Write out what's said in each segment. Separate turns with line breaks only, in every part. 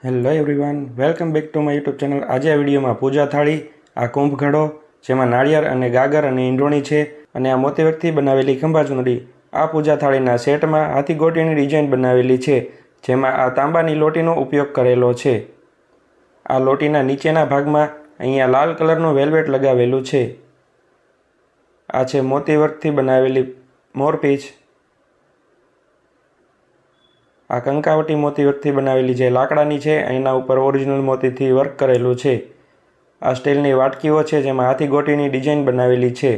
Hello everyone, welcome back to my YouTube channel. આજે આ વિડીયોમાં પૂજા થાળી, આ કુંભ ઘડો જેમાં નાળિયેર અને ગાગર અને ઈંડોણી છે અને આ મોતીવર્કથી બનાવેલી ખંભા ચૂંદડી। આ પૂજા થાળીના સેટમાં હાથી ગોટીની ડિઝાઇન બનાવેલી છે જેમાં આ તાંબાની લોટીનો ઉપયોગ કરેલો છે। આ લોટીના નીચેના ભાગમાં અહીંયા લાલ કલરનું વેલ્વેટ લગાવેલું છે। આ છે મોતીવર્કથી બનાવેલી મોરપીંછ। આ કંકાવટી મોતીવર્કથી બનાવેલી જે લાકડાની છે એના ઉપર ઓરિજિનલ મોતીથી વર્ક કરેલું છે। આ સ્ટીલની વાટકીઓ છે જેમાં હાથી ગોટીની ડિઝાઇન બનાવેલી છે।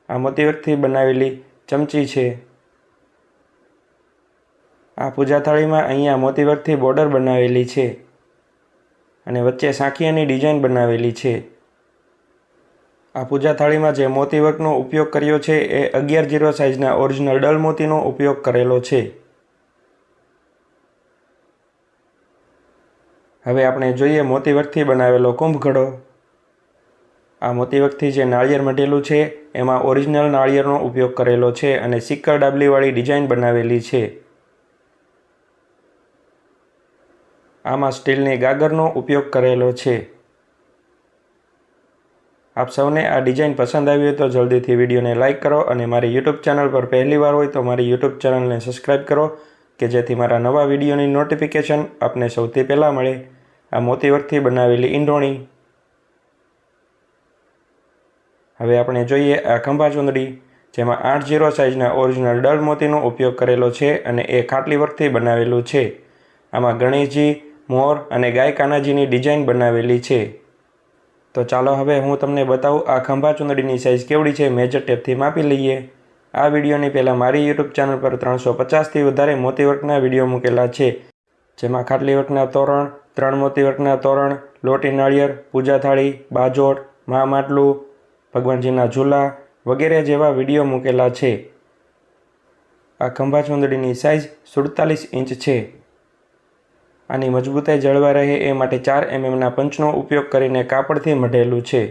આ મોતીવર્કથી બનાવેલી ચમચી છે। આ પૂજા થાળીમાં અહીંયા મોતીવર્કથી બોર્ડર બનાવેલી છે અને વચ્ચે સાંખિયાની ડિઝાઇન બનાવેલી છે। આ પૂજા થાળીમાં જે મોતીવર્કનો ઉપયોગ કર્યો છે એ 11-0 સાઇઝના ઓરિજિનલ ડલ મોતીનો ઉપયોગ કરેલો છે। હવે આપણે જોઈએ મોતીવર્કથી બનાવેલો કુંભ ઘડો। આ મોતીવર્કથી જે નાળિયેર મઢેલું છે એમાં ઓરિજિનલ નાળિયેરનો ઉપયોગ કરેલો છે અને સિક્કર ડાબલીવાળી ડિઝાઇન બનાવેલી છે। આમાં સ્ટીલની ગાગરનો ઉપયોગ કરેલો છે। આપ સૌને આ ડિઝાઇન પસંદ આવી હોય તો જલ્દીથી વિડીયોને લાઇક કરો અને મારી યુટ્યુબ ચેનલ પર પહેલીવાર હોય તો મારી યુટ્યુબ ચેનલને સબસ્ક્રાઈબ કરો કે જેથી મારા નવા વિડીયોની નોટિફિકેશન આપને સૌથી પહેલાં મળે। આ મોતીવર્કથી બનાવેલી ઈંડોણી। હવે આપણે જોઈએ આ ખંભા ચૂંદડી જેમાં 8-0 સાઇઝના ઓરિજિનલ ડલ મોતીનો ઉપયોગ કરેલો છે અને એ ખાટલી વર્કથી બનાવેલું છે। આમાં ગણેશજી, મોર અને ગાય કાનાજીની ડિઝાઇન બનાવેલી છે। તો ચાલો હવે હું તમને બતાવું આ ખંભા ચૂંદડીની સાઇઝ કેવડી છે મેજર ટેપથી માપી લઈએ। આ વિડીયોની પહેલાં મારી યુટ્યુબ ચેનલ પર 350થી વધારે મોતીવર્કના વિડીયો મૂકેલા છે જેમાં ખાટલી વર્કના તોરણ, 3 મોતીવર્કના તોરણ, લોટી નાળિયેર, પૂજા થાળી, બાજોટ, મા માટલું, ભગવાનજીના ઝૂલા વગેરે જેવા વિડીયો મૂકેલા છે। આ ખંભા ચૂંદડીની સાઇઝ 47 ઇંચ છે। આની મજબૂતાઈ જળવાઈ રહે એ માટે 4 mmના પંચનો ઉપયોગ કરીને કાપડથી મઢેલું છે।